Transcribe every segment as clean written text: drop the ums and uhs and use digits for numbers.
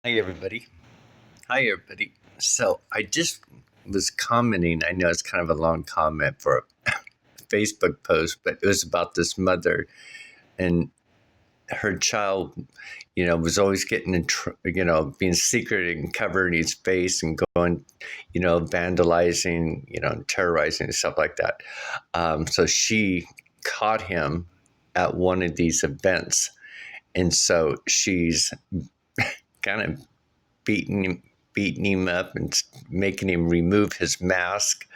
Hi, everybody. Hi, everybody. So I just was commenting. I know it's kind of a long comment for a Facebook post, but it was about this mother and her child, was always getting being secret and covering his face and going, vandalizing, and terrorizing and stuff like that. So she caught him at one of these events. And so she's kind of beating him up and making him remove his mask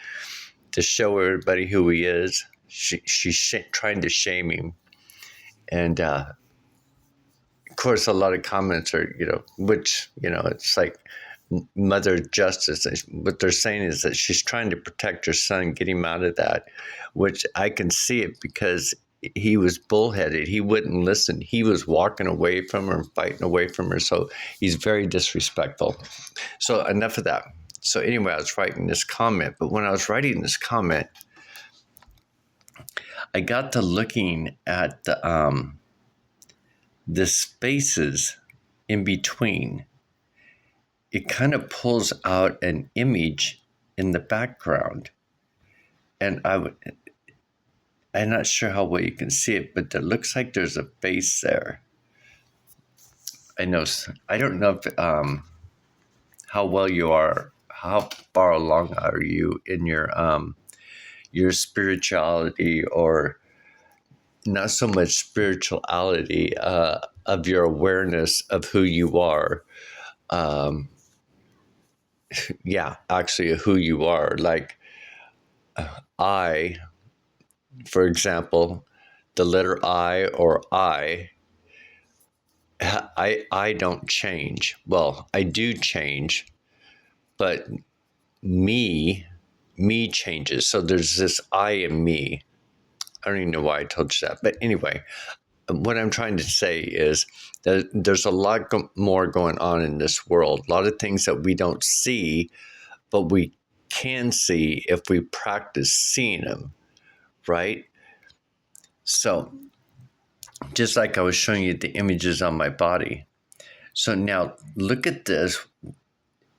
to show everybody who he is. She's trying to shame him, and of course, a lot of comments are, it's like mother justice. What they're saying is that she's trying to protect her son, get him out of that, which I can see it because he was bullheaded. He wouldn't listen. He was walking away from her and fighting away from her. So he's very disrespectful. So enough of that. So anyway, I was writing this comment, but when I was writing this comment, I got to looking at the spaces in between. It kind of pulls out an image in the background, and I'm not sure how well you can see it, but it looks like there's a face there. I don't know if how well you are, how far along are you in your spirituality, or not so much spirituality, of your awareness of who you are. Um, yeah, actually, who you are. Like I, for example, the letter I or I don't change. Well, I do change, but me changes. So there's this I and me. I don't even know why I told you that. But anyway, what I'm trying to say is that there's a lot more going on in this world, a lot of things that we don't see, but we can see if we practice seeing them, right? So, just like I was showing you the images on my body. So now look at this.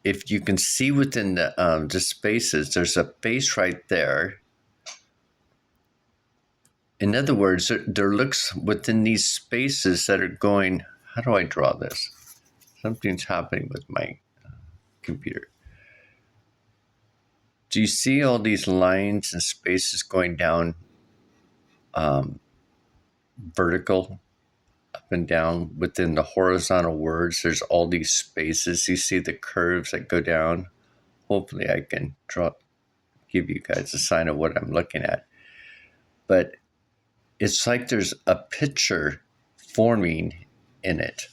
If you can see within the spaces, there's a face right there. In other words, there looks within these spaces that are going, how do I draw this? Something's happening with my computer. Do you see all these lines and spaces going down vertical, up and down within the horizontal words? There's all these spaces. You see the curves that go down. Hopefully I can give you guys a sign of what I'm looking at. But it's like there's a picture forming in it.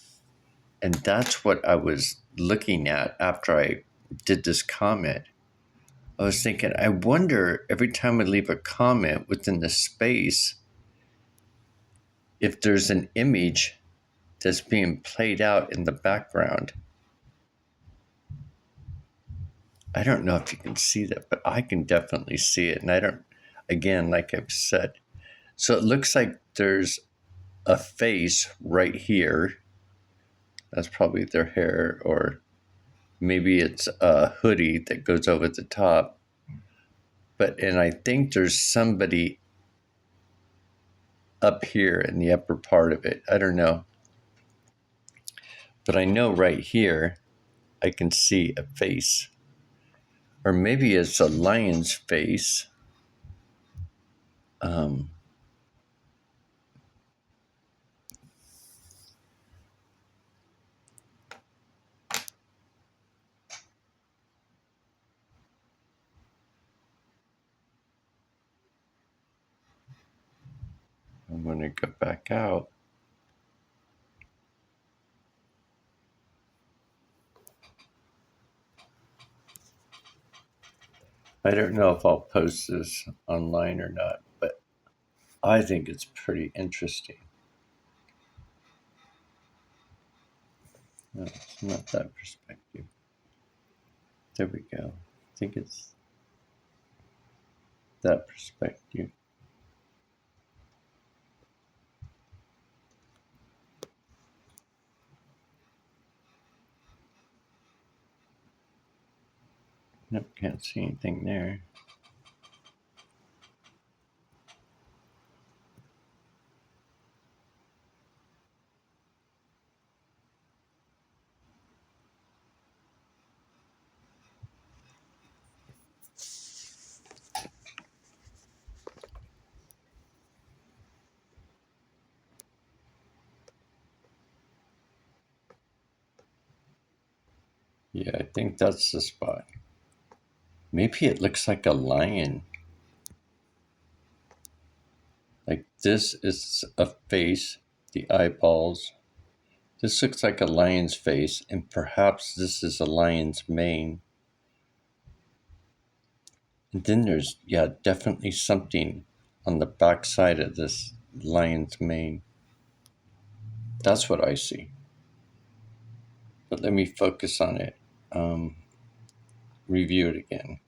And that's what I was looking at after I did this comment. I was thinking, I wonder every time I leave a comment within the space, if there's an image that's being played out in the background. I don't know if you can see that, but I can definitely see it. And I don't, again, like I've said. So it looks like there's a face right here. That's probably their hair, or maybe it's a hoodie that goes over the top. And I think there's somebody up here in the upper part of it. I don't know. But I know right here, I can see a face. Or maybe it's a lion's face. I'm going to go back out. I don't know if I'll post this online or not, but I think it's pretty interesting. No, it's not that perspective. There we go. I think it's that perspective. Nope, can't see anything there. Yeah, I think that's the spot. Maybe it looks like a lion. Like this is a face, the eyeballs. This looks like a lion's face, and perhaps this is a lion's mane. And then there's, yeah, definitely something on the back side of this lion's mane. That's what I see. But let me focus on it. Review it again.